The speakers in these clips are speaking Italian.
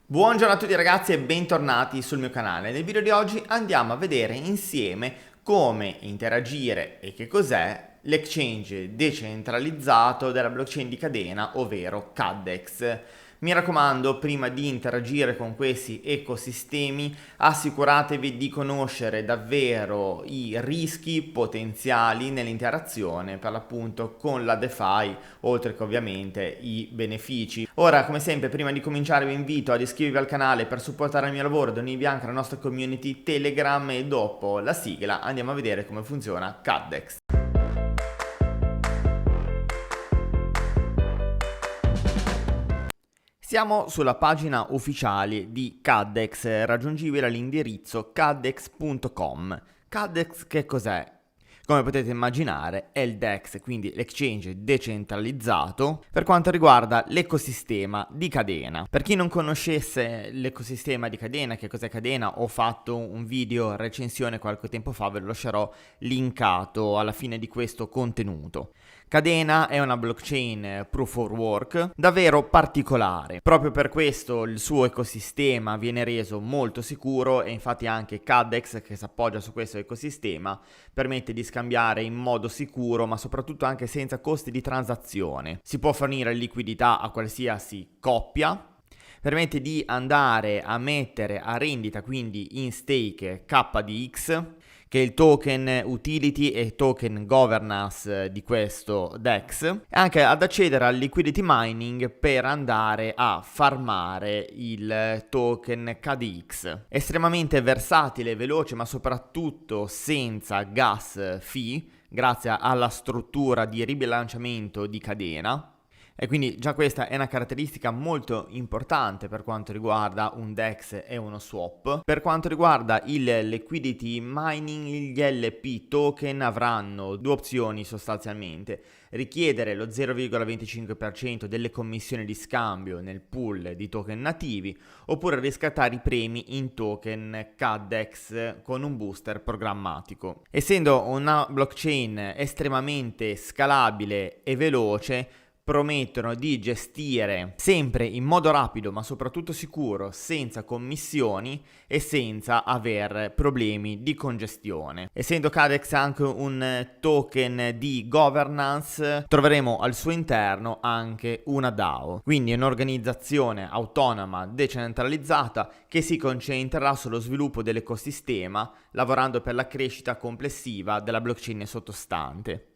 Buongiorno a tutti ragazzi e bentornati sul mio canale. Nel video di oggi andiamo a vedere insieme come interagire e che cos'è l'exchange decentralizzato della blockchain di Cadena, ovvero Caddex. Mi raccomando, prima di interagire con questi ecosistemi, assicuratevi di conoscere davvero i rischi potenziali nell'interazione per l'appunto con la DeFi, oltre che ovviamente i benefici. Ora, come sempre, prima di cominciare vi invito ad iscrivervi al canale per supportare il mio lavoro, ad unirvi anche alla nostra community Telegram e dopo la sigla andiamo a vedere come funziona Caddex. Siamo sulla pagina ufficiale di Caddex, raggiungibile all'indirizzo caddex.com. Caddex che cos'è? Come potete immaginare è il DEX, quindi l'exchange decentralizzato per quanto riguarda l'ecosistema di Cadena. Per chi non conoscesse l'ecosistema di Cadena, che cos'è Cadena, ho fatto un video recensione qualche tempo fa, ve lo lascerò linkato alla fine di questo contenuto. Cadena è una blockchain proof of work davvero particolare, proprio per questo il suo ecosistema viene reso molto sicuro e infatti anche Caddex, che si appoggia su questo ecosistema, permette di scambiare in modo sicuro ma soprattutto anche senza costi di transazione. Si può fornire liquidità a qualsiasi coppia, permette di andare a mettere a rendita, quindi in stake, KDX, che è il token utility e token governance di questo DEX, e anche ad accedere al liquidity mining per andare a farmare il token KDX. Estremamente versatile, veloce, ma soprattutto senza gas fee, grazie alla struttura di ribilanciamento di Cadena. E quindi già questa è una caratteristica molto importante per quanto riguarda un DEX e uno swap. Per quanto riguarda il liquidity mining, gli LP token avranno due opzioni sostanzialmente: richiedere lo 0,25% delle commissioni di scambio nel pool di token nativi, oppure riscattare i premi in token Caddex con un booster programmatico. Essendo una blockchain estremamente scalabile e veloce, promettono di gestire sempre in modo rapido ma soprattutto sicuro, senza commissioni e senza aver problemi di congestione. Essendo Caddex anche un token di governance, troveremo al suo interno anche una DAO, quindi un'organizzazione autonoma decentralizzata che si concentrerà sullo sviluppo dell'ecosistema, lavorando per la crescita complessiva della blockchain sottostante.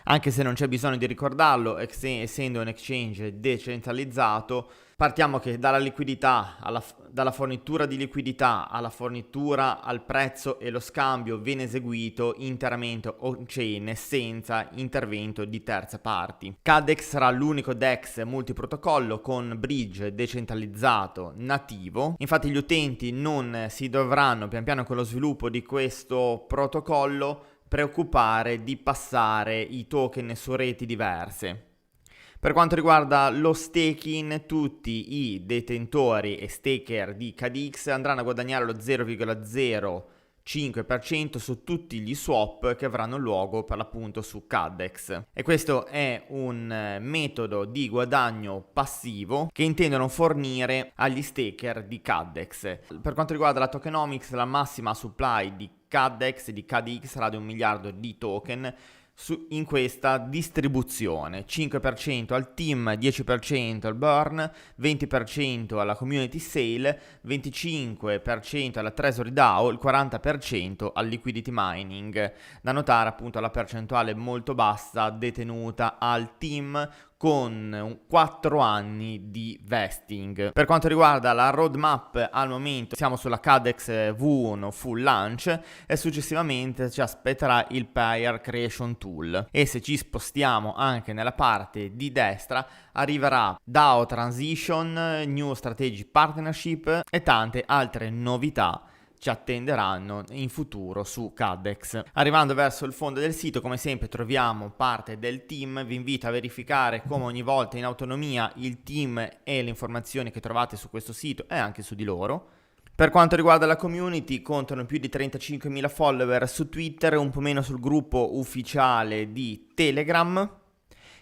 Anche se non c'è bisogno di ricordarlo, essendo un exchange decentralizzato, partiamo che dalla liquidità, dalla fornitura di liquidità alla fornitura al prezzo e lo scambio viene eseguito interamente on-chain senza intervento di terze parti. Caddex sarà l'unico DEX multiprotocollo con bridge decentralizzato nativo. Infatti gli utenti non si dovranno, pian piano con lo sviluppo di questo protocollo, preoccupare di passare i token su reti diverse. Per quanto riguarda lo staking, tutti i detentori e staker di KDX andranno a guadagnare lo 0,05% su tutti gli swap che avranno luogo per l'appunto su Caddex. E questo è un metodo di guadagno passivo che intendono fornire agli staker di Caddex. Per quanto riguarda la tokenomics, la massima supply di Caddex e di KDX sarà di 1 miliardo di token in questa distribuzione: 5% al team, 10% al burn, 20% alla community sale, 25% alla treasury DAO, il 40% al liquidity mining. Da notare appunto la percentuale molto bassa detenuta al team, con 4 anni di vesting. Per quanto riguarda la roadmap, al momento siamo sulla Caddex V1 full launch e successivamente ci aspetterà il Pair Creation Tool, e se ci spostiamo anche nella parte di destra arriverà DAO Transition, New Strategic Partnership e tante altre novità ci attenderanno in futuro su Caddex. Arrivando verso il fondo del sito, come sempre troviamo parte del team. Vi invito a verificare come ogni volta in autonomia il team e le informazioni che trovate su questo sito e anche su di loro. Per quanto riguarda la community, contano più di 35.000 follower su Twitter e un po' meno sul gruppo ufficiale di Telegram.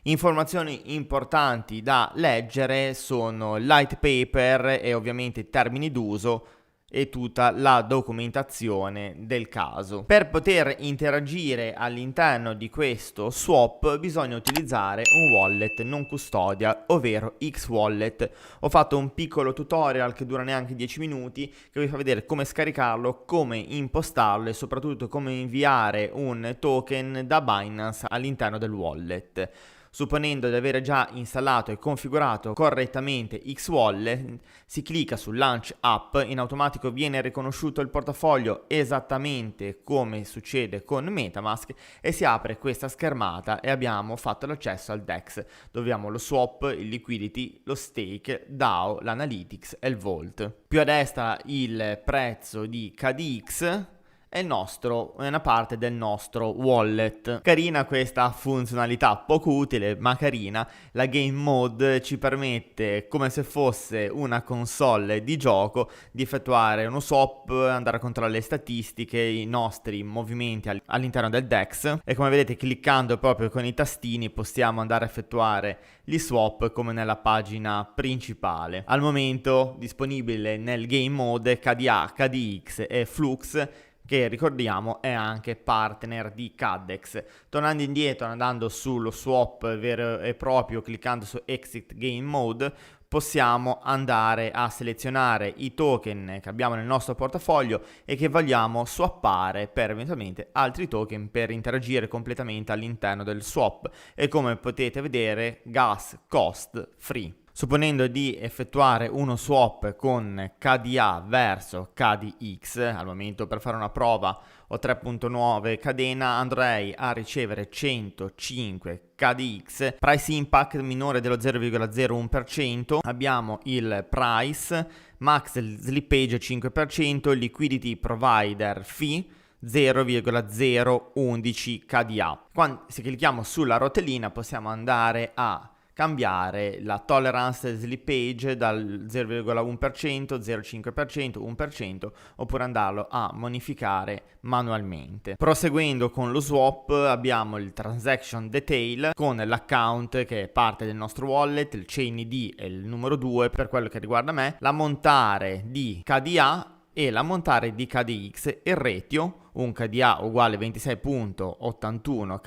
Informazioni importanti da leggere sono light paper e ovviamente termini d'uso e tutta la documentazione del caso. Per poter interagire all'interno di questo swap bisogna utilizzare un wallet non custodial, ovvero X-Wallet. Ho fatto un piccolo tutorial che dura neanche 10 minuti che vi fa vedere come scaricarlo, come impostarlo e soprattutto come inviare un token da Binance all'interno del wallet. Supponendo di avere già installato e configurato correttamente X-Wallet, si clicca su Launch App, in automatico viene riconosciuto il portafoglio esattamente come succede con MetaMask e si apre questa schermata e abbiamo fatto l'accesso al DEX, dove abbiamo lo swap, il liquidity, lo stake, DAO, l'analytics e il vault. Più a destra il prezzo di KDX è una parte del nostro wallet. Carina questa funzionalità, poco utile ma carina. La game mode ci permette, come se fosse una console di gioco, di effettuare uno swap, andare a controllare le statistiche, i nostri movimenti all'interno del DEX e come vedete cliccando proprio con i tastini possiamo andare a effettuare gli swap come nella pagina principale. Al momento disponibile nel game mode KDA, KDX e Flux, che ricordiamo è anche partner di Caddex. Tornando indietro, andando sullo swap vero e proprio, cliccando su Exit Game Mode, possiamo andare a selezionare i token che abbiamo nel nostro portafoglio e che vogliamo swappare per eventualmente altri token per interagire completamente all'interno del swap e come potete vedere gas cost free. Supponendo di effettuare uno swap con KDA verso KDX, al momento per fare una prova ho 3.9 cadena, andrei a ricevere 105 KDX, price impact minore dello 0,01%, abbiamo il price, max slippage 5%, liquidity provider fee 0,011 KDA. Quando se clicchiamo sulla rotellina possiamo andare a cambiare la tolerance slippage dal 0,1%, 0,5%, 1% oppure andarlo a modificare manualmente. Proseguendo con lo swap abbiamo il transaction detail con l'account che è parte del nostro wallet, il chain ID è il numero 2 per quello che riguarda me, l'ammontare di KDA e l'ammontare di KDX e il ratio, un KDA uguale 26.81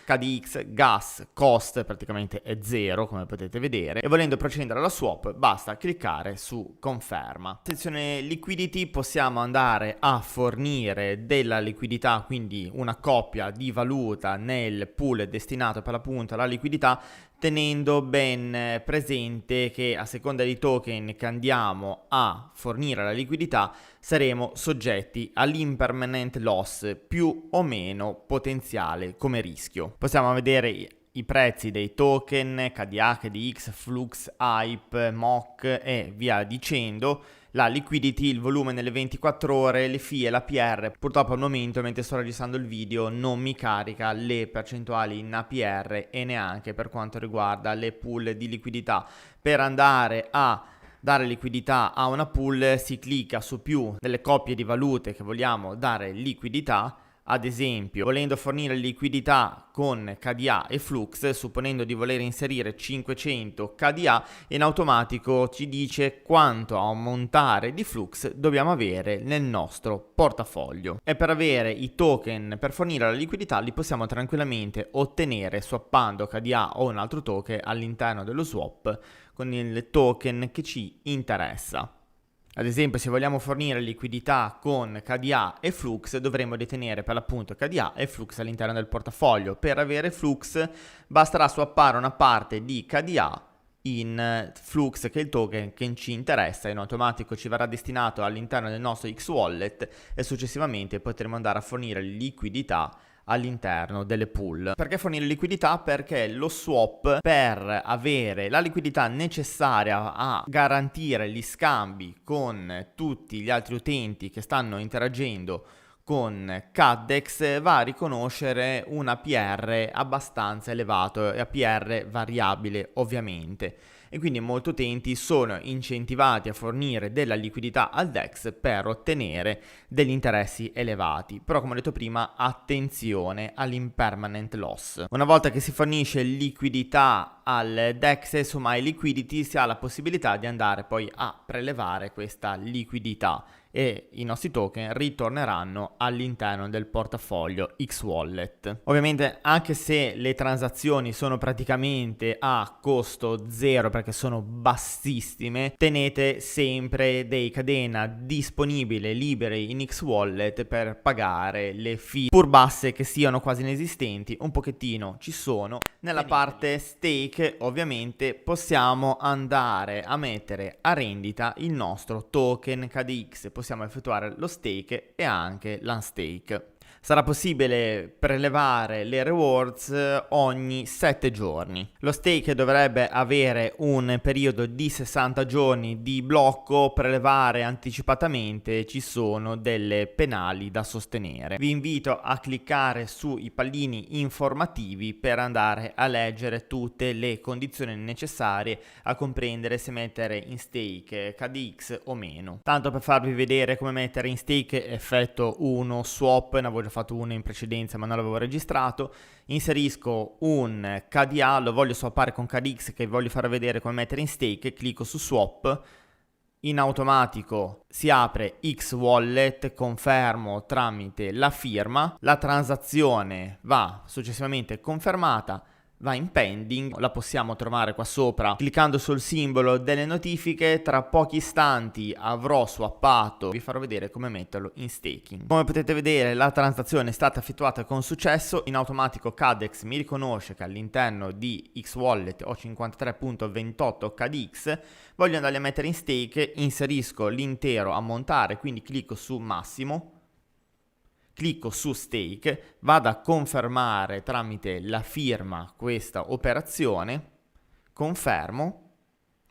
KDX, gas cost praticamente è 0 come potete vedere e volendo procedere alla swap basta cliccare su conferma. Sezione liquidity possiamo andare a fornire della liquidità, quindi una coppia di valuta nel pool destinato per l'appunto alla liquidità, tenendo ben presente che a seconda dei token che andiamo a fornire alla liquidità saremo soggetti all'impermanent loss più o meno potenziale come rischio. Possiamo vedere i prezzi dei token KDA, KDX, Flux, Hype, MOC e via dicendo, la liquidity, il volume nelle 24 ore, le fee e l'APR. Purtroppo al momento, mentre sto registrando il video, non mi carica le percentuali in APR e neanche per quanto riguarda le pool di liquidità. Per andare a dare liquidità a una pool si clicca su più delle coppie di valute che vogliamo dare liquidità. Ad esempio, volendo fornire liquidità con KDA e Flux, supponendo di voler inserire 500 KDA, in automatico ci dice quanto ammontare di Flux dobbiamo avere nel nostro portafoglio. E per avere i token per fornire la liquidità li possiamo tranquillamente ottenere swappando KDA o un altro token all'interno dello swap con il token che ci interessa. Ad esempio, se vogliamo fornire liquidità con KDA e Flux, dovremo detenere per l'appunto KDA e Flux all'interno del portafoglio. Per avere Flux basterà swappare una parte di KDA in Flux, che è il token che ci interessa, in automatico ci verrà destinato all'interno del nostro X-Wallet e successivamente potremo andare a fornire liquidità all'interno delle pool. Perché fornire liquidità? Perché lo swap, per avere la liquidità necessaria a garantire gli scambi con tutti gli altri utenti che stanno interagendo con Caddex, va a riconoscere un APR abbastanza elevato, e APR variabile ovviamente, e quindi molti utenti sono incentivati a fornire della liquidità al DEX per ottenere degli interessi elevati. Però come ho detto prima, attenzione all'impermanent loss. Una volta che si fornisce liquidità al DEX su MyLiquidity si ha la possibilità di andare poi a prelevare questa liquidità e i nostri token ritorneranno all'interno del portafoglio X-Wallet. Ovviamente anche se le transazioni sono praticamente a costo zero perché sono bassissime, tenete sempre dei cadena disponibili liberi in X-Wallet per pagare le fee, pur basse che siano quasi inesistenti, un pochettino ci sono. Nella parte stake ovviamente possiamo andare a mettere a rendita il nostro token KDX, possiamo effettuare lo stake e anche l'unstake. Sarà possibile prelevare le rewards ogni 7 giorni. Lo stake dovrebbe avere un periodo di 60 giorni di blocco, prelevare anticipatamente ci sono delle penali da sostenere. Vi invito a cliccare sui pallini informativi per andare a leggere tutte le condizioni necessarie a comprendere se mettere in stake KDX o meno. Tanto per farvi vedere come mettere in stake, effetto uno swap, ne avevo fatto uno in precedenza ma non l'avevo registrato. Inserisco un KDA, lo voglio swappare con KDX che voglio far vedere come mettere in stake, clicco su swap, in automatico si apre X-Wallet, confermo tramite la firma, la transazione va successivamente confermata, va in pending, la possiamo trovare qua sopra cliccando sul simbolo delle notifiche. Tra pochi istanti avrò swappato, vi farò vedere come metterlo in staking. Come potete vedere la transazione è stata effettuata con successo, in automatico KDX mi riconosce che all'interno di X-Wallet ho 53.28 KDX, voglio andare a mettere in stake, inserisco l'intero ammontare, quindi clicco su massimo, clicco su stake, vado a confermare tramite la firma questa operazione, confermo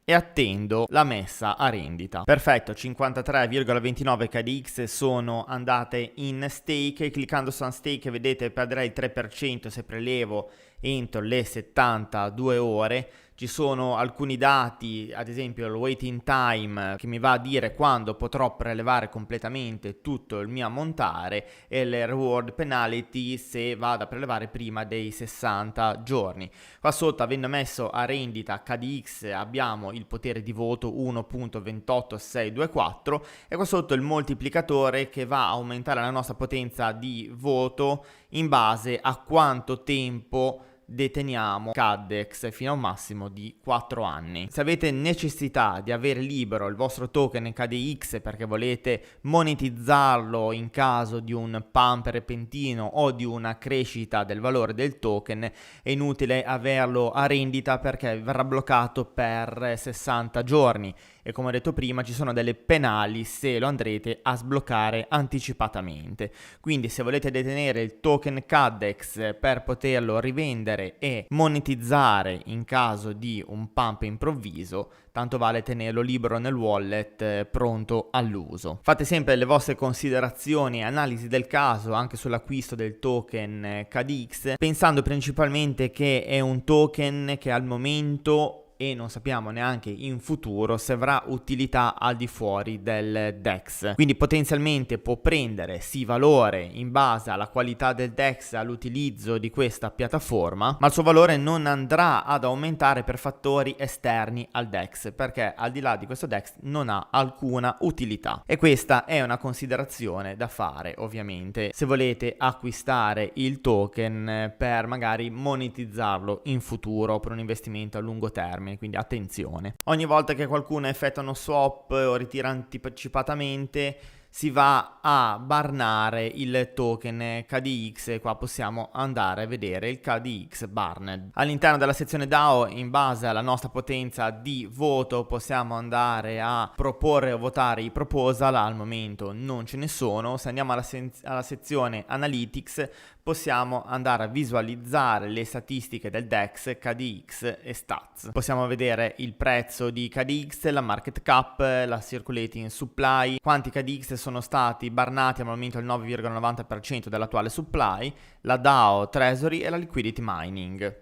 e attendo la messa a rendita. Perfetto, 53,29 KDX sono andate in stake. Cliccando su unstake vedete perderei il 3% se prelevo entro le 72 ore. Ci sono alcuni dati, ad esempio il waiting time, che mi va a dire quando potrò prelevare completamente tutto il mio ammontare, e le reward penalty se vado a prelevare prima dei 60 giorni. Qua sotto, avendo messo a rendita KDX, abbiamo il potere di voto 1.28624 e qua sotto il moltiplicatore che va a aumentare la nostra potenza di voto in base a quanto tempo deteniamo KDX fino a un massimo di 4 anni. Se avete necessità di avere libero il vostro token KDX perché volete monetizzarlo in caso di un pump repentino o di una crescita del valore del token, è inutile averlo a rendita perché verrà bloccato per 60 giorni e come ho detto prima ci sono delle penali se lo andrete a sbloccare anticipatamente. Quindi se volete detenere il token KDX per poterlo rivendere e monetizzare in caso di un pump improvviso, tanto vale tenerlo libero nel wallet pronto all'uso. Fate sempre le vostre considerazioni e analisi del caso anche sull'acquisto del token KDX, pensando principalmente che è un token che al momento e non sappiamo neanche in futuro se avrà utilità al di fuori del DEX, quindi potenzialmente può prendere sì valore in base alla qualità del DEX, all'utilizzo di questa piattaforma, ma il suo valore non andrà ad aumentare per fattori esterni al DEX, perché al di là di questo DEX non ha alcuna utilità. E questa è una considerazione da fare ovviamente se volete acquistare il token per magari monetizzarlo in futuro per un investimento a lungo termine. Quindi attenzione. Ogni volta che qualcuno effettua uno swap o ritira anticipatamente si va a barnare il token KDX e qua possiamo andare a vedere il KDX barned. All'interno della sezione DAO, in base alla nostra potenza di voto, possiamo andare a proporre o votare i proposal. Al momento non ce ne sono. Se andiamo alla sezione Analytics possiamo andare a visualizzare le statistiche del DEX, KDX e Stats. Possiamo vedere il prezzo di KDX, la market cap, la circulating supply, quanti KDX sono stati barnati al momento il 9,90% dell'attuale supply, la DAO Treasury e la liquidity mining.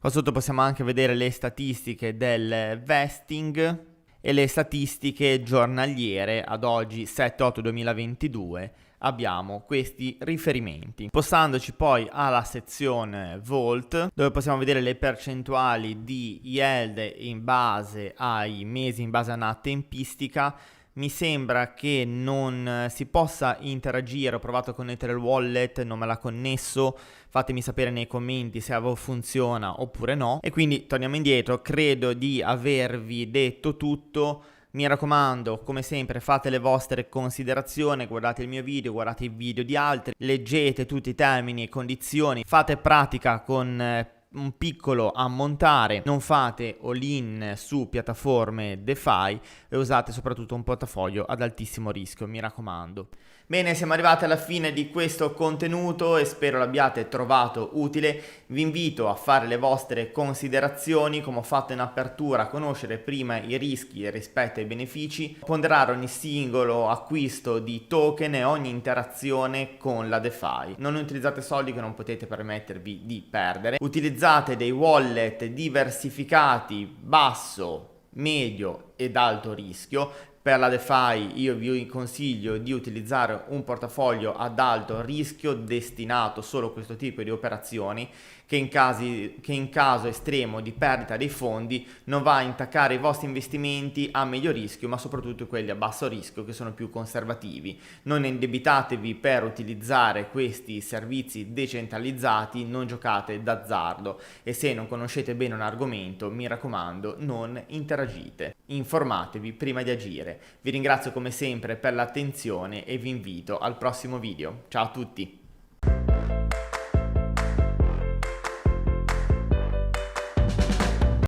Qua sotto possiamo anche vedere le statistiche del vesting e le statistiche giornaliere ad oggi 7/8/2022. Abbiamo questi riferimenti. Spostandoci poi alla sezione Volt, dove possiamo vedere le percentuali di yield in base ai mesi, in base a una tempistica, mi sembra che non si possa interagire. Ho provato a connettere il wallet, non me l'ha connesso. Fatemi sapere nei commenti se funziona oppure no. E quindi torniamo indietro, credo di avervi detto tutto. Mi raccomando, come sempre, fate le vostre considerazioni, guardate il mio video, guardate i video di altri, leggete tutti i termini e condizioni, fate pratica con un piccolo ammontare, non fate all-in su piattaforme DeFi e usate soprattutto un portafoglio ad altissimo rischio, mi raccomando. Bene, siamo arrivati alla fine di questo contenuto e spero l'abbiate trovato utile. Vi invito a fare le vostre considerazioni, come ho fatto in apertura, a conoscere prima i rischi rispetto ai benefici, ponderare ogni singolo acquisto di token e ogni interazione con la DeFi. Non utilizzate soldi che non potete permettervi di perdere. Utilizzate dei wallet diversificati, basso, medio ed alto rischio. Per la DeFi io vi consiglio di utilizzare un portafoglio ad alto rischio destinato solo a questo tipo di operazioni che in caso estremo di perdita dei fondi non va a intaccare i vostri investimenti a medio rischio, ma soprattutto quelli a basso rischio che sono più conservativi. Non indebitatevi per utilizzare questi servizi decentralizzati, non giocate d'azzardo e se non conoscete bene un argomento, mi raccomando, non interagite. Informatevi prima di agire. Vi ringrazio come sempre per l'attenzione e vi invito al prossimo video. Ciao a tutti!